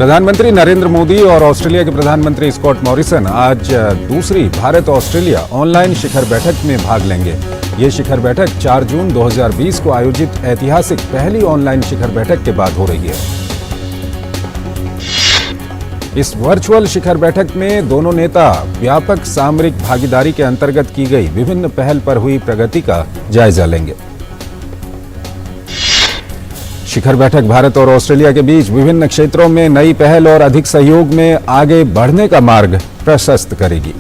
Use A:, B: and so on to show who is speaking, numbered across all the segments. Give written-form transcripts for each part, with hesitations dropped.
A: प्रधानमंत्री नरेंद्र मोदी और ऑस्ट्रेलिया के प्रधानमंत्री स्कॉट मॉरिसन आज दूसरी भारत ऑस्ट्रेलिया ऑनलाइन शिखर बैठक में भाग लेंगे। ये शिखर बैठक 4 जून 2020 को आयोजित ऐतिहासिक पहली ऑनलाइन शिखर बैठक के बाद हो रही है। इस वर्चुअल शिखर बैठक में दोनों नेता व्यापक सामरिक भागीदारी के अंतर्गत की गई विभिन्न पहल पर हुई प्रगति का जायजा लेंगे। शिखर बैठक भारत और ऑस्ट्रेलिया के बीच विभिन्न क्षेत्रों में नई पहल और अधिक सहयोग में आगे बढ़ने का मार्ग प्रशस्त करेगी।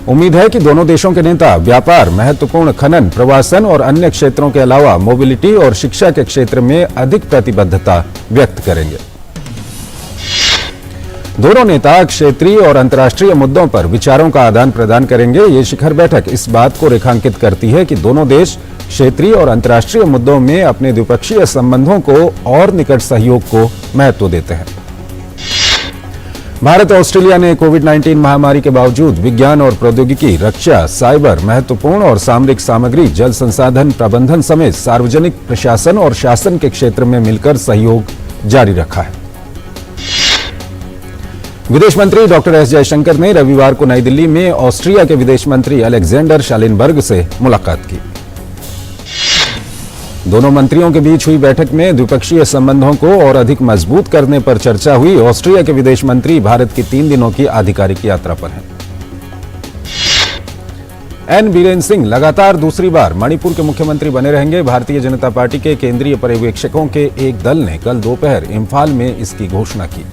A: उम्मीद है कि दोनों देशों के नेता व्यापार, महत्वपूर्ण खनन, प्रवासन और अन्य क्षेत्रों के अलावा मोबिलिटी और शिक्षा के क्षेत्र में अधिक प्रतिबद्धता व्यक्त करेंगे। दोनों नेता क्षेत्रीय और अंतर्राष्ट्रीय मुद्दों पर विचारों का आदान प्रदान करेंगे। ये शिखर बैठक इस बात को रेखांकित करती है कि दोनों देश क्षेत्रीय और अंतर्राष्ट्रीय मुद्दों में अपने द्विपक्षीय संबंधों को और निकट सहयोग को महत्व देते हैं। भारत और ऑस्ट्रेलिया ने कोविड-19 महामारी के बावजूद विज्ञान और प्रौद्योगिकी, रक्षा, साइबर, महत्वपूर्ण और सामरिक सामग्री, जल संसाधन प्रबंधन समेत सार्वजनिक प्रशासन और शासन के क्षेत्र में मिलकर सहयोग जारी रखा है। विदेश मंत्री डॉक्टर एस जयशंकर ने रविवार को नई दिल्ली में ऑस्ट्रिया के विदेश मंत्री अलेक्जेंडर शालिनबर्ग से मुलाकात की। दोनों मंत्रियों के बीच हुई बैठक में द्विपक्षीय संबंधों को और अधिक मजबूत करने पर चर्चा हुई। ऑस्ट्रिया के विदेश मंत्री भारत की 3 दिनों की आधिकारिक यात्रा पर हैं। एन बीरेन सिंह लगातार दूसरी बार मणिपुर के मुख्यमंत्री बने रहेंगे। भारतीय जनता पार्टी के केंद्रीय पर्यवेक्षकों के एक दल ने कल दोपहर इंफाल में इसकी घोषणा की।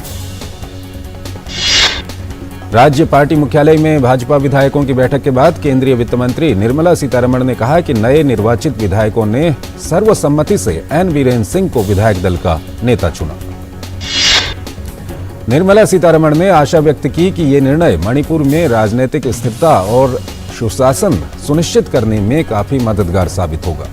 A: राज्य पार्टी मुख्यालय में भाजपा विधायकों की बैठक के बाद केंद्रीय वित्त मंत्री निर्मला सीतारमण ने कहा कि नए निर्वाचित विधायकों ने सर्वसम्मति से एन बीरेन सिंह को विधायक दल का नेता चुना। निर्मला सीतारमण ने आशा व्यक्त की कि ये निर्णय मणिपुर में राजनीतिक स्थिरता और सुशासन सुनिश्चित करने में काफी मददगार साबित होगा।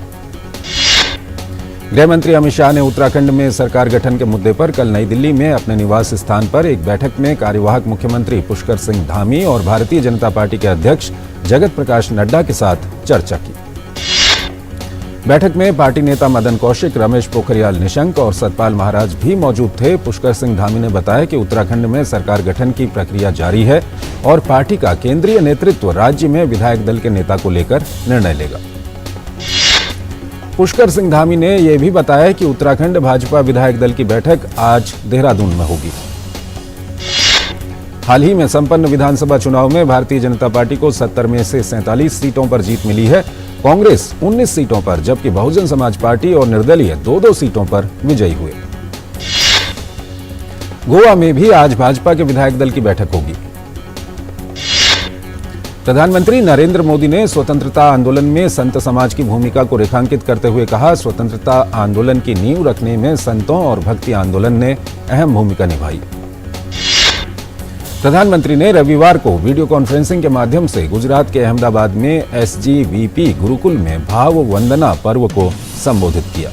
A: गृह मंत्री अमित शाह ने उत्तराखंड में सरकार गठन के मुद्दे पर कल नई दिल्ली में अपने निवास स्थान पर एक बैठक में कार्यवाहक मुख्यमंत्री पुष्कर सिंह धामी और भारतीय जनता पार्टी के अध्यक्ष जगत प्रकाश नड्डा के साथ चर्चा की। बैठक में पार्टी नेता मदन कौशिक, रमेश पोखरियाल निशंक और सतपाल महाराज भी मौजूद थे। पुष्कर सिंह धामी ने बताया कि उत्तराखंड में सरकार गठन की प्रक्रिया जारी है और पार्टी का केंद्रीय नेतृत्व राज्य में विधायक दल के नेता को लेकर निर्णय लेगा। पुष्कर सिंह धामी ने यह भी बताया कि उत्तराखंड भाजपा विधायक दल की बैठक आज देहरादून में होगी। हाल ही में संपन्न विधानसभा चुनाव में भारतीय जनता पार्टी को 70 में से 47 सीटों पर जीत मिली है। कांग्रेस 19 सीटों पर, जबकि बहुजन समाज पार्टी और निर्दलीय 2-2 सीटों पर विजयी हुए। गोवा में भी आज भाजपा के विधायक दल की बैठक होगी। प्रधानमंत्री नरेंद्र मोदी ने स्वतंत्रता आंदोलन में संत समाज की भूमिका को रेखांकित करते हुए कहा, स्वतंत्रता आंदोलन की नींव रखने में संतों और भक्ति आंदोलन ने अहम भूमिका निभाई। प्रधानमंत्री ने रविवार को वीडियो कॉन्फ्रेंसिंग के माध्यम से गुजरात के अहमदाबाद में SGVP गुरुकुल में भाव वंदना पर्व को संबोधित किया।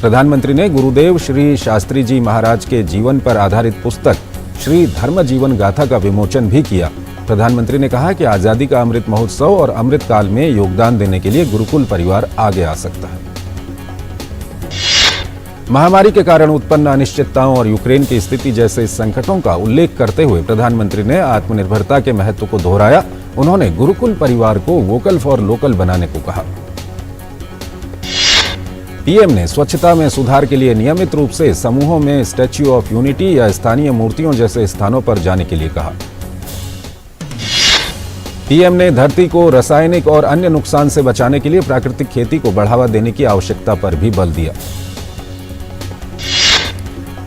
A: प्रधानमंत्री ने गुरुदेव श्री शास्त्री जी महाराज के जीवन पर आधारित पुस्तक श्री धर्म जीवन गाथा का विमोचन भी किया। प्रधानमंत्री ने कहा कि आजादी का अमृत महोत्सव और अमृत काल में योगदान देने के लिए गुरुकुल परिवार आगे आ सकता है। महामारी के कारण उत्पन्न अनिश्चितताओं और यूक्रेन की स्थिति जैसे संकटों का उल्लेख करते हुए प्रधानमंत्री ने आत्मनिर्भरता के महत्व को दोहराया। उन्होंने गुरुकुल परिवार को वोकल फॉर लोकल बनाने को कहा। पीएम ने स्वच्छता में सुधार के लिए नियमित रूप से समूहों में स्टैच्यू ऑफ यूनिटी या स्थानीय मूर्तियों जैसे स्थानों पर जाने के लिए कहा। पीएम ने धरती को रासायनिक और अन्य नुकसान से बचाने के लिए प्राकृतिक खेती को बढ़ावा देने की आवश्यकता पर भी बल दिया।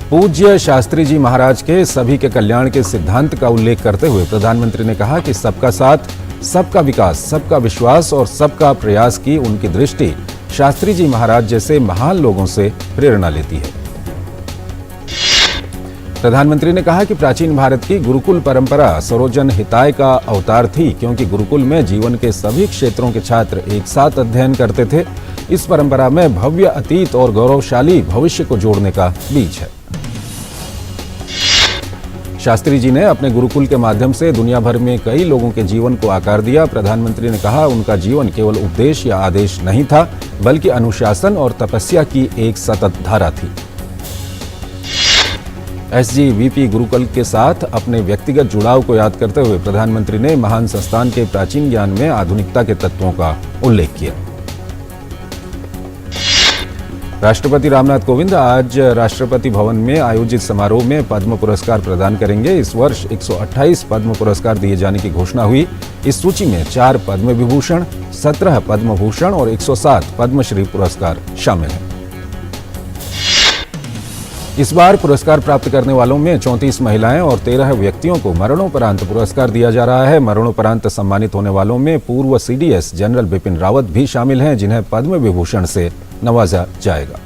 A: पूज्य शास्त्री जी महाराज के सभी के कल्याण के सिद्धांत का उल्लेख करते हुए प्रधानमंत्री ने कहा कि सबका साथ, सबका विकास, सबका विश्वास और सबका प्रयास की उनकी दृष्टि शास्त्री जी महाराज जैसे महान लोगों से प्रेरणा लेती है। प्रधानमंत्री ने कहा कि प्राचीन भारत की गुरुकुल परंपरा सरोजन हिताय का अवतार थी, क्योंकि गुरुकुल में जीवन के सभी क्षेत्रों के छात्र एक साथ अध्ययन करते थे। इस परंपरा में भव्य अतीत और गौरवशाली भविष्य को जोड़ने का बीज है। शास्त्री जी ने अपने गुरुकुल के माध्यम से दुनिया भर में कई लोगों के जीवन को आकार दिया। प्रधानमंत्री ने कहा, उनका जीवन केवल उपदेश या आदेश नहीं था, बल्कि अनुशासन और तपस्या की एक सतत धारा थी। SGVP गुरुकुल के साथ अपने व्यक्तिगत जुड़ाव को याद करते हुए प्रधानमंत्री ने महान संस्थान के प्राचीन ज्ञान में आधुनिकता के तत्वों का उल्लेख किया। राष्ट्रपति रामनाथ कोविंद आज राष्ट्रपति भवन में आयोजित समारोह में पद्म पुरस्कार प्रदान करेंगे। इस वर्ष 128 पद्म पुरस्कार दिए जाने की घोषणा हुई। इस सूची में 4 पद्म विभूषण, 17 पद्म भूषण और 107 पद्मश्री पुरस्कार शामिल हैं। इस बार पुरस्कार प्राप्त करने वालों में 34 महिलाएं और 13 व्यक्तियों को मरणोपरांत पुरस्कार दिया जा रहा है। मरणोपरांत सम्मानित होने वालों में पूर्व CDS जनरल बिपिन रावत भी शामिल हैं, जिन्हें पद्म विभूषण से नवाजा जाएगा।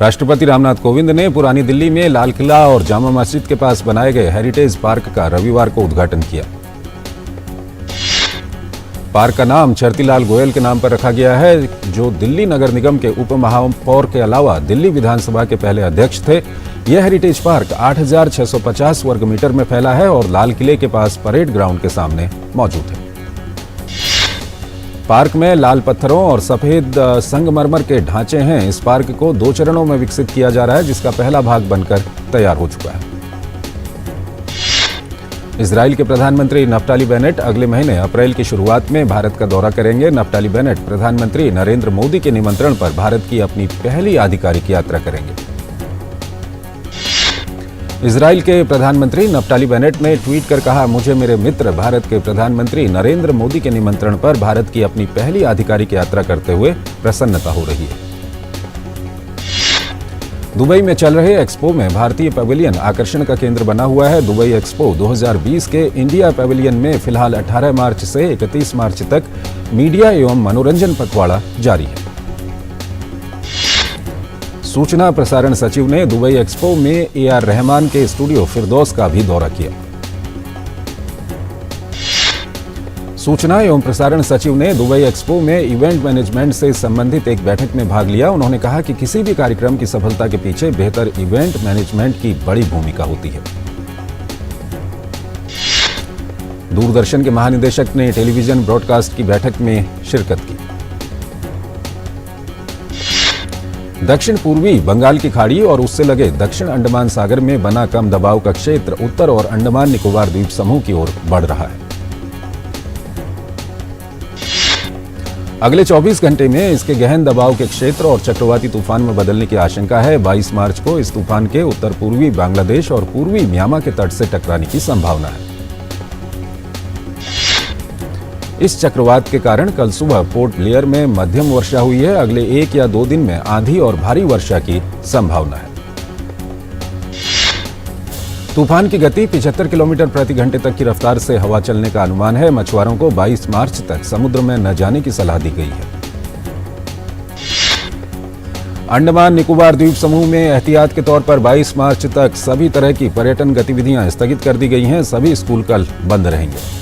A: राष्ट्रपति रामनाथ कोविंद ने पुरानी दिल्ली में लाल किला और जामा मस्जिद के पास बनाए गए हेरिटेज पार्क का रविवार को उद्घाटन किया। पार्क का नाम चरतीलाल गोयल के नाम पर रखा गया है, जो दिल्ली नगर निगम के उप महापौर के अलावा दिल्ली विधानसभा के पहले अध्यक्ष थे। यह हेरिटेज पार्क 8,650 वर्ग मीटर में फैला है और लाल किले के पास परेड ग्राउंड के सामने मौजूद है। पार्क में लाल पत्थरों और सफेद संगमरमर के ढांचे हैं। इस पार्क को 2 चरणों में विकसित किया जा रहा है, जिसका पहला भाग बनकर तैयार हो चुका है। इजराइल के प्रधानमंत्री नफ्ताली बेनेट अगले महीने अप्रैल की शुरुआत में भारत का दौरा करेंगे। नफ्ताली बेनेट प्रधानमंत्री नरेंद्र मोदी के निमंत्रण पर भारत की अपनी पहली आधिकारिक यात्रा करेंगे। इजराइल के प्रधानमंत्री नफ्ताली बेनेट ने ट्वीट कर कहा, मुझे मेरे मित्र भारत के प्रधानमंत्री नरेंद्र मोदी के निमंत्रण पर भारत की अपनी पहली आधिकारिक यात्रा करते हुए प्रसन्नता हो रही है। दुबई में चल रहे एक्सपो में भारतीय पवेलियन आकर्षण का केंद्र बना हुआ है। दुबई एक्सपो 2020 के इंडिया पवेलियन में फिलहाल 18 मार्च से 31 मार्च तक मीडिया एवं मनोरंजन पखवाड़ा जारी है। सूचना प्रसारण सचिव ने दुबई एक्सपो में AR रहमान के स्टूडियो फिरदौस का भी दौरा किया। सूचना एवं प्रसारण सचिव ने दुबई एक्सपो में इवेंट मैनेजमेंट से संबंधित एक बैठक में भाग लिया। उन्होंने कहा कि किसी भी कार्यक्रम की सफलता के पीछे बेहतर इवेंट मैनेजमेंट की बड़ी भूमिका होती है। दूरदर्शन के महानिदेशक ने टेलीविजन ब्रॉडकास्ट की बैठक में शिरकत की। दक्षिण पूर्वी बंगाल की खाड़ी और उससे लगे दक्षिण अंडमान सागर में बना कम दबाव का क्षेत्र उत्तर और अंडमान निकोबार द्वीप समूह की ओर बढ़ रहा है। अगले 24 घंटे में इसके गहन दबाव के क्षेत्र और चक्रवाती तूफान में बदलने की आशंका है। 22 मार्च को इस तूफान के उत्तर पूर्वी बांग्लादेश और पूर्वी म्यांमार के तट से टकराने की संभावना है। इस चक्रवात के कारण कल सुबह पोर्ट ब्लेयर में मध्यम वर्षा हुई है। अगले 1 या 2 दिन में आंधी और भारी वर्षा की संभावना है। तूफान की गति 75 किलोमीटर प्रति घंटे तक की रफ्तार से हवा चलने का अनुमान है। मछुआरों को 22 मार्च तक समुद्र में न जाने की सलाह दी गई है। अंडमान निकोबार द्वीप समूह में एहतियात के तौर पर 22 मार्च तक सभी तरह की पर्यटन गतिविधियां स्थगित कर दी गई हैं। सभी स्कूल कल बंद रहेंगे।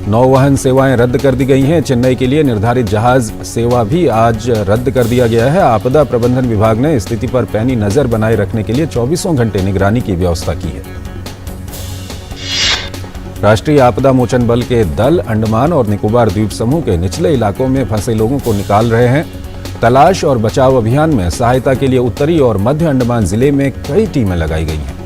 A: नौवहन सेवाएं रद्द कर दी गई हैं। चेन्नई के लिए निर्धारित जहाज सेवा भी आज रद्द कर दिया गया है। आपदा प्रबंधन विभाग ने स्थिति पर पैनी नजर बनाए रखने के लिए 24 घंटे निगरानी की व्यवस्था की है। राष्ट्रीय आपदा मोचन बल के दल अंडमान और निकोबार द्वीप समूह के निचले इलाकों में फंसे लोगों को निकाल रहे हैं। तलाश और बचाव अभियान में सहायता के लिए उत्तरी और मध्य अंडमान जिले में कई टीमें लगाई गई हैं।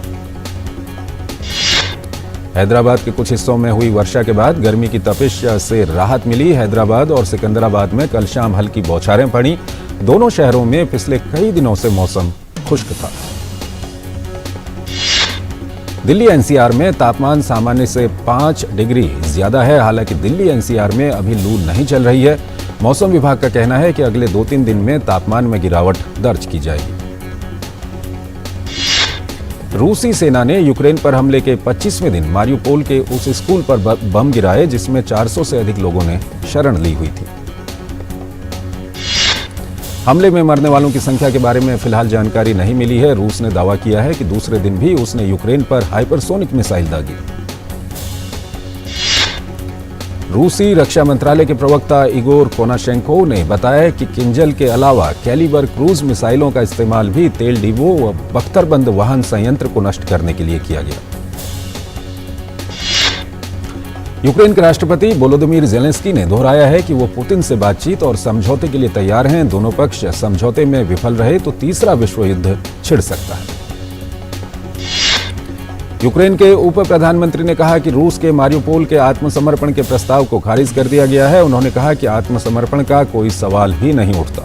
A: हैदराबाद के कुछ हिस्सों में हुई वर्षा के बाद गर्मी की तपिश से राहत मिली। हैदराबाद और सिकंदराबाद में कल शाम हल्की बौछारें पड़ी। दोनों शहरों में पिछले कई दिनों से मौसम खुश्क था। दिल्ली NCR में तापमान सामान्य से 5 डिग्री ज्यादा है। हालांकि दिल्ली NCR में अभी लू नहीं चल रही है। मौसम विभाग का कहना है कि अगले 2-3 दिन में तापमान में गिरावट दर्ज की जाएगी। रूसी सेना ने यूक्रेन पर हमले के 25वें दिन मारियुपोल के उस स्कूल पर बम गिराए जिसमें 400 से अधिक लोगों ने शरण ली हुई थी। हमले में मरने वालों की संख्या के बारे में फिलहाल जानकारी नहीं मिली है। रूस ने दावा किया है कि दूसरे दिन भी उसने यूक्रेन पर हाइपरसोनिक मिसाइल दागी। रूसी रक्षा मंत्रालय के प्रवक्ता इगोर कोनाशेंको ने बताया कि किंजल के अलावा कैलिबर क्रूज मिसाइलों का इस्तेमाल भी तेल डिपो व बख्तरबंद वाहन संयंत्र को नष्ट करने के लिए किया गया। यूक्रेन के राष्ट्रपति वोलोदिमीर ज़ेलेंस्की ने दोहराया है कि वो पुतिन से बातचीत और समझौते के लिए तैयार हैं। दोनों पक्ष समझौते में विफल रहे तो तीसरा विश्व युद्ध छिड़ सकता है। यूक्रेन के उप प्रधानमंत्री ने कहा कि रूस के मारियोपोल के आत्मसमर्पण के प्रस्ताव को खारिज कर दिया गया है। उन्होंने कहा कि आत्मसमर्पण का कोई सवाल ही नहीं उठता।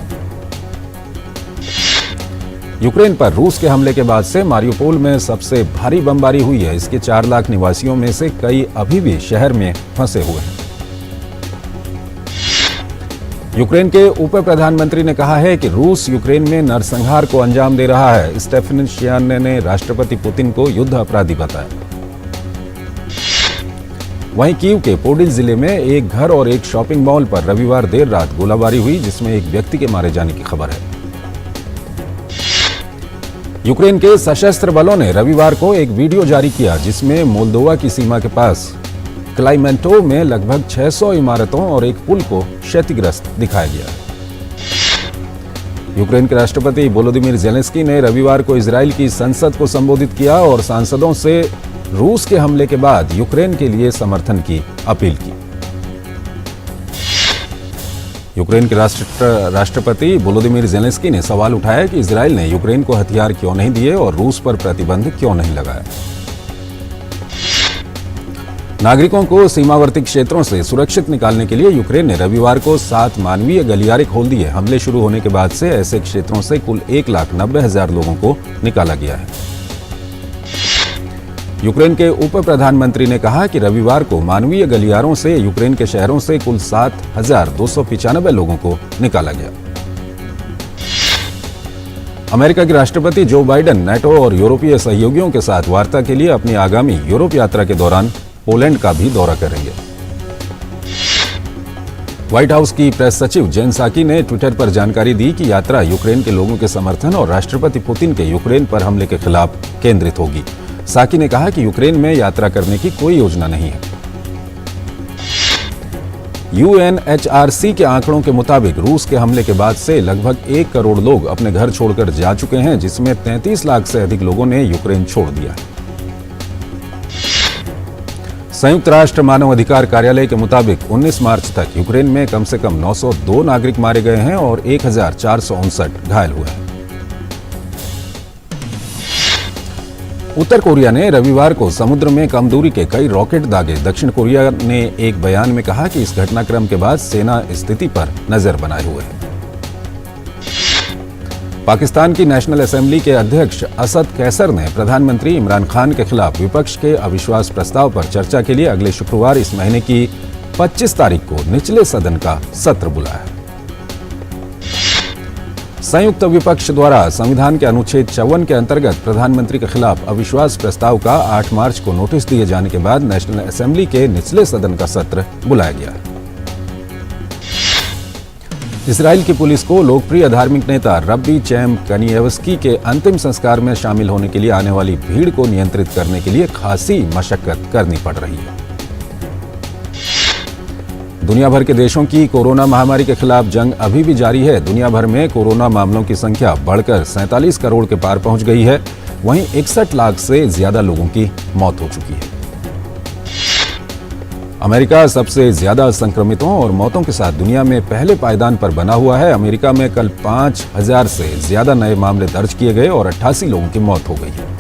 A: यूक्रेन पर रूस के हमले के बाद से मारियोपोल में सबसे भारी बमबारी हुई है। इसके 4 लाख निवासियों में से कई अभी भी शहर में फंसे हुए हैं। यूक्रेन के उप प्रधानमंत्री ने कहा है कि रूस यूक्रेन में नरसंहार को अंजाम दे रहा है। स्टेफन शियान ने राष्ट्रपति पुतिन को युद्ध अपराधी बताया। वहीं कीव के पोडिल जिले में एक घर और एक शॉपिंग मॉल पर रविवार देर रात गोलाबारी हुई, जिसमें एक व्यक्ति के मारे जाने की खबर है। यूक्रेन के सशस्त्र बलों ने रविवार को एक वीडियो जारी किया, जिसमें मोल्दोवा की सीमा के पास क्लाइमेंटो में लगभग 600 इमारतों और एक पुल को क्षतिग्रस्त दिखाया गया। यूक्रेन के राष्ट्रपति वोलोदिमीर ज़ेलेंस्की ने रविवार को इजराइल की संसद को संबोधित किया और सांसदों से रूस के हमले के बाद यूक्रेन के लिए समर्थन की अपील की। यूक्रेन के राष्ट्रपति वोलोदिमीर ज़ेलेंस्की ने सवाल उठाया कि इजराइल ने यूक्रेन को हथियार क्यों नहीं दिए और रूस पर प्रतिबंध क्यों नहीं लगाया। नागरिकों को सीमावर्ती क्षेत्रों से सुरक्षित निकालने के लिए यूक्रेन ने रविवार को 7 मानवीय गलियारे खोल दिए। हमले शुरू होने के बाद से ऐसे क्षेत्रों से कुल 1,90,000 लोगों को निकाला गया है। यूक्रेन के उप प्रधानमंत्री ने कहा कि रविवार को मानवीय गलियारों से यूक्रेन के शहरों से कुल 7,295 लोगों को निकाला गया। अमेरिका के राष्ट्रपति जो बाइडेन नाटो और यूरोपीय सहयोगियों के साथ वार्ता के लिए अपनी आगामी यूरोप यात्रा के दौरान पोलैंड का भी दौरा करेंगे। व्हाइट हाउस की प्रेस सचिव जेन साकी ने ट्विटर पर जानकारी दी कि यात्रा यूक्रेन के लोगों के समर्थन और राष्ट्रपति पुतिन के यूक्रेन पर हमले के खिलाफ केंद्रित होगी। साकी ने कहा कि यूक्रेन में यात्रा करने की कोई योजना नहीं है। UNHRC के आंकड़ों के मुताबिक रूस के हमले के बाद से लगभग 1 करोड़ लोग अपने घर छोड़कर जा चुके हैं, जिसमें 33 लाख से अधिक लोगों ने यूक्रेन छोड़ दिया है। संयुक्त राष्ट्र मानव अधिकार कार्यालय के मुताबिक 19 मार्च तक यूक्रेन में कम से कम 902 नागरिक मारे गए हैं और 1,459 घायल हुए हैं। उत्तर कोरिया ने रविवार को समुद्र में कम दूरी के कई रॉकेट दागे। दक्षिण कोरिया ने एक बयान में कहा कि इस घटनाक्रम के बाद सेना स्थिति पर नजर बनाए हुए है। पाकिस्तान की नेशनल असेंबली के अध्यक्ष असद कैसर ने प्रधानमंत्री इमरान खान के खिलाफ विपक्ष के अविश्वास प्रस्ताव पर चर्चा के लिए अगले शुक्रवार इस महीने की 25 तारीख को निचले सदन का सत्र बुलाया है। संयुक्त विपक्ष द्वारा संविधान के अनुच्छेद 54 के अंतर्गत प्रधानमंत्री के खिलाफ अविश्वास प्रस्ताव का 8 मार्च को नोटिस दिए जाने के बाद नेशनल असेंबली के निचले सदन का सत्र बुलाया गया है। इजराइल की पुलिस को लोकप्रिय धार्मिक नेता रब्बी चैम कनिएवस्की के अंतिम संस्कार में शामिल होने के लिए आने वाली भीड़ को नियंत्रित करने के लिए खासी मशक्कत करनी पड़ रही है। दुनिया भर के देशों की कोरोना महामारी के खिलाफ जंग अभी भी जारी है। दुनिया भर में कोरोना मामलों की संख्या बढ़कर 47 करोड़ के पार पहुंच गई है। वहीं 61 लाख से ज्यादा लोगों की मौत हो चुकी है। अमेरिका सबसे ज्यादा संक्रमितों और मौतों के साथ दुनिया में पहले पायदान पर बना हुआ है। अमेरिका में कल 5,000 से ज्यादा नए मामले दर्ज किए गए और 88 लोगों की मौत हो गई है।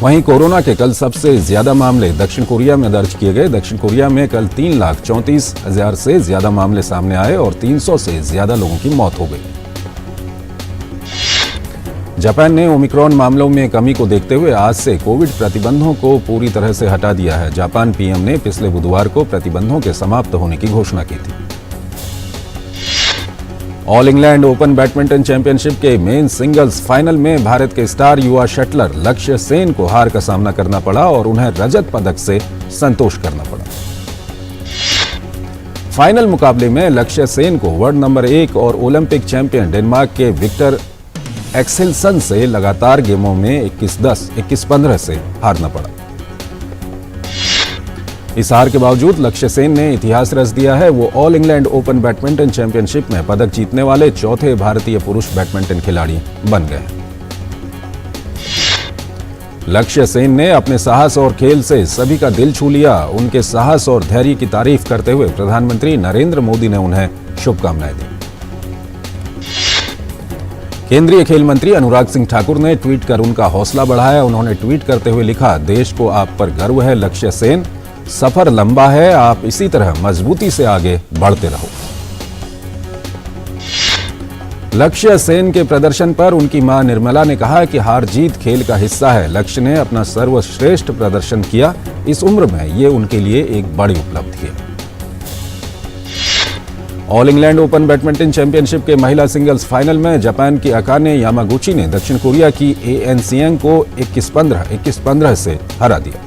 A: वहीं कोरोना के कल सबसे ज्यादा मामले दक्षिण कोरिया में दर्ज किए गए। दक्षिण कोरिया में कल 3,34,000 से ज्यादा मामले सामने आए और 300 से ज्यादा लोगों की मौत हो गई। जापान ने ओमिक्रॉन मामलों में कमी को देखते हुए आज से कोविड प्रतिबंधों को पूरी तरह से हटा दिया है। जापान पीएम ने पिछले बुधवार को प्रतिबंधों के समाप्त होने की घोषणा की थी। All England open badminton championship के मेन सिंगल्स फाइनल में भारत के स्टार युवा शटलर लक्ष्य सेन को हार का सामना करना पड़ा और उन्हें रजत पदक से संतोष करना पड़ा। फाइनल मुकाबले में लक्ष्य सेन को वर्ल्ड नंबर 1 और ओलंपिक चैंपियन डेनमार्क के विक्टर एक्सेलसन से लगातार गेमों में 21-10, 21-15 से हारना पड़ा। इस हार के बावजूद लक्ष्य सेन ने इतिहास रच दिया है। वो all England open badminton championship में पदक जीतने वाले चौथे भारतीय पुरुष बैडमिंटन खिलाड़ी बन गए। लक्ष्य सेन ने अपने साहस और खेल से सभी का दिल छू लिया। उनके साहस और धैर्य की तारीफ करते हुए प्रधानमंत्री नरेंद्र मोदी ने उन्हें शुभकामनाएं दी। केंद्रीय खेल मंत्री अनुराग सिंह ठाकुर ने ट्वीट कर उनका हौसला बढ़ाया। उन्होंने ट्वीट करते हुए लिखा, देश को आप पर गर्व है लक्ष्य सेन, सफर लंबा है, आप इसी तरह मजबूती से आगे बढ़ते रहो। लक्ष्य सेन के प्रदर्शन पर उनकी मां निर्मला ने कहा कि हार जीत खेल का हिस्सा है। लक्ष्य ने अपना सर्वश्रेष्ठ प्रदर्शन किया। इस उम्र में ये उनके लिए एक बड़ी उपलब्धि है। All England open badminton championship के महिला सिंगल्स फाइनल में जापान की अकाने यामागुची ने दक्षिण कोरिया की एएन सियांग को 21-15 से हरा दिया।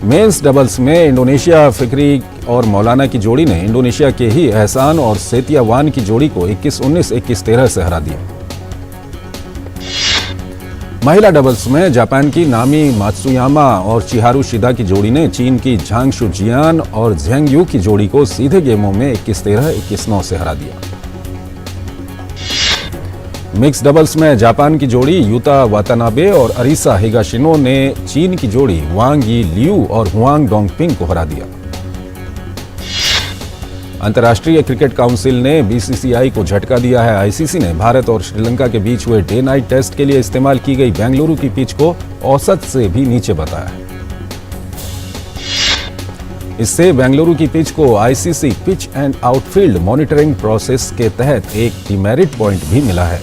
A: मेंस डबल्स में इंडोनेशिया फिक्री और मौलाना की जोड़ी ने इंडोनेशिया के ही एहसान और सेतियावान की जोड़ी को 21-19, 21-13 से हरा दिया। महिला डबल्स में जापान की नामी मात्सुयामा और चिहारू शिदा की जोड़ी ने चीन की झांग शुजियान और झेंग यू की जोड़ी को सीधे गेमों में 21-13, 21-9 से हरा दिया। मिक्स डबल्स में जापान की जोड़ी यूता वातानाबे और अरिसा हिगाशिनो ने चीन की जोड़ी वांग यी लियू और हुआंग डोंगपिंग को हरा दिया। अंतर्राष्ट्रीय क्रिकेट काउंसिल ने बीसीसीआई को झटका दिया है। आईसीसी ने भारत और श्रीलंका के बीच हुए डे नाइट टेस्ट के लिए इस्तेमाल की गई बेंगलुरु की पिच को औसत से भी नीचे बताया है। इससे बेंगलुरु की पिच को ICC pitch and outfield monitoring process के तहत एक डिमेरिट पॉइंट भी मिला है।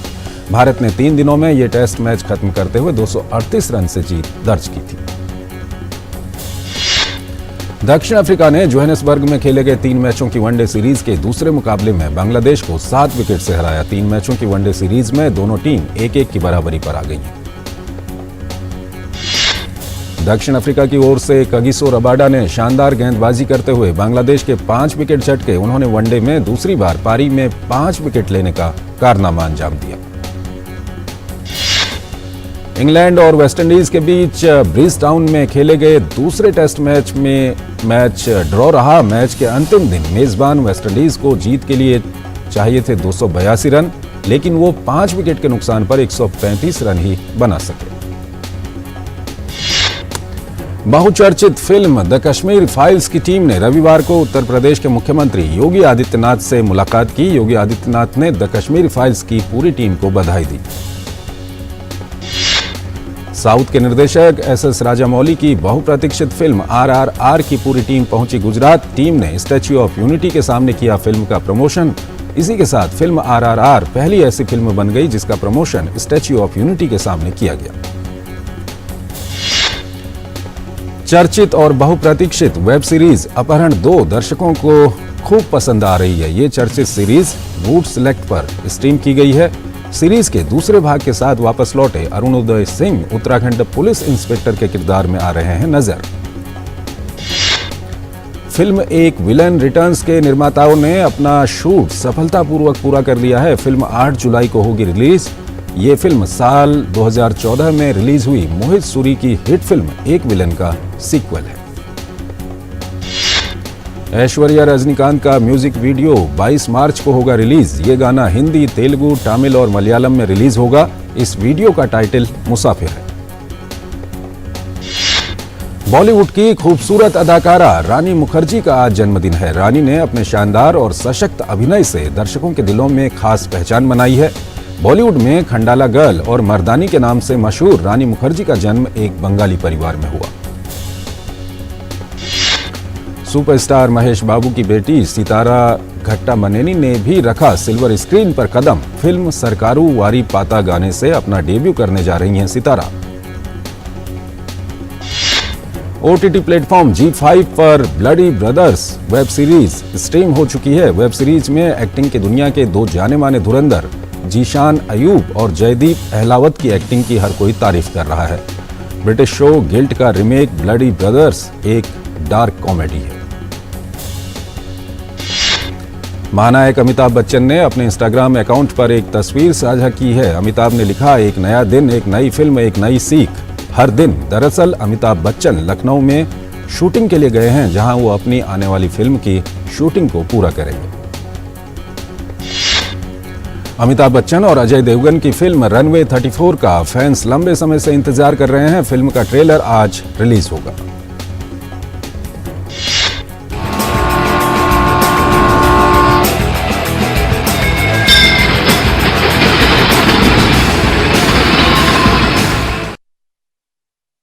A: भारत ने 3 दिनों में यह टेस्ट मैच खत्म करते हुए 238 रन से जीत दर्ज की थी। दक्षिण अफ्रीका ने जोहानिसबर्ग में खेले गए 3 मैचों की वनडे सीरीज के दूसरे मुकाबले में बांग्लादेश को 7 विकेट से हराया। 3 मैचों की वनडे सीरीज में दोनों टीम 1-1 की बराबरी पर आ गई हैं। दक्षिण अफ्रीका की ओर से कगिसो रबाडा ने शानदार गेंदबाजी करते हुए बांग्लादेश के 5 विकेट झटके। उन्होंने वनडे में दूसरी बार पारी में 5 विकेट लेने का कारनामा अंजाम दिया। इंग्लैंड और वेस्टइंडीज के बीच ब्रिजटाउन में खेले गए दूसरे टेस्ट मैच में मैच ड्रॉ रहा। मैच के अंतिम दिन मेजबान वेस्टइंडीज को जीत के लिए चाहिए थे 282 रन, लेकिन वो 5 विकेट के नुकसान पर 135 रन ही बना सके। बहुचर्चित फिल्म द कश्मीर फाइल्स की टीम ने रविवार को उत्तर प्रदेश के मुख्यमंत्री योगी आदित्यनाथ से मुलाकात की। योगी आदित्यनाथ ने द कश्मीर फाइल्स की पूरी टीम को बधाई दी। साउथ के निर्देशक एसएस राजामौली की बहुप्रतीक्षित फिल्म आरआरआर की पूरी टीम पहुंची गुजरात। टीम ने स्टैच्यू ऑफ यूनिटी के सामने किया फिल्म का प्रमोशन। इसी के साथ फिल्म आरआरआर पहली ऐसी फिल्म बन गई जिसका प्रमोशन स्टैच्यू ऑफ यूनिटी के सामने किया गया। चर्चित और बहुप्रतीक्षित वेब सीरीज अपहरण 2 दर्शकों को खूब पसंद आ रही है। ये चर्चित सीरीज वूट सेलेक्ट पर स्ट्रीम की गई है। सीरीज के दूसरे भाग के साथ वापस लौटे अरुणोदय सिंह उत्तराखंड पुलिस इंस्पेक्टर के किरदार में आ रहे हैं नजर। फिल्म एक विलन रिटर्न्स के निर्माताओं ने अपना शूट सफलतापूर्वक पूरा कर लिया है। फिल्म 8 जुलाई को होगी रिलीज। ये फिल्म साल 2014 में रिलीज हुई मोहित सूरी की हिट फिल्म एक विलन का सीक्वल है। ऐश्वर्या रजनीकांत का म्यूजिक वीडियो 22 मार्च को होगा रिलीज। ये गाना हिंदी, तेलुगु, तमिल और मलयालम में रिलीज होगा। इस वीडियो का टाइटल मुसाफिर है। बॉलीवुड की खूबसूरत अदाकारा रानी मुखर्जी का आज जन्मदिन है। रानी ने अपने शानदार और सशक्त अभिनय से दर्शकों के दिलों में खास पहचान बनाई है। बॉलीवुड में खंडाला गर्ल और मर्दानी के नाम से मशहूर रानी मुखर्जी का जन्म एक बंगाली परिवार में हुआ। सुपरस्टार महेश बाबू की बेटी सितारा घट्टामनेनी ने भी रखा सिल्वर स्क्रीन पर कदम। फिल्म सरकारू वारी पाता गाने से अपना डेब्यू करने जा रही हैं सितारा। ओटीटी प्लेटफॉर्म G5 पर bloody brothers web series stream हो चुकी है। वेब सीरीज में एक्टिंग की दुनिया के 2 जाने माने धुरंधर जीशान अयूब और जयदीप अहलावत की एक्टिंग की हर कोई तारीफ कर रहा है। ब्रिटिश शो गिल्ट का रीमेक ब्लडी ब्रदर्स एक डार्क कॉमेडी है। महानायक अमिताभ बच्चन ने अपने इंस्टाग्राम अकाउंट पर एक तस्वीर साझा की है। अमिताभ ने लिखा, एक नया दिन, एक नई फिल्म, एक नई सीख हर दिन। दरअसल अमिताभ बच्चन लखनऊ में शूटिंग के लिए गए हैं, जहां वो अपनी आने वाली फिल्म की शूटिंग को पूरा करेंगे। अमिताभ बच्चन और अजय देवगन की फिल्म रनवे 34 का फैंस लंबे समय से इंतजार कर रहे हैं। फिल्म का ट्रेलर आज रिलीज होगा।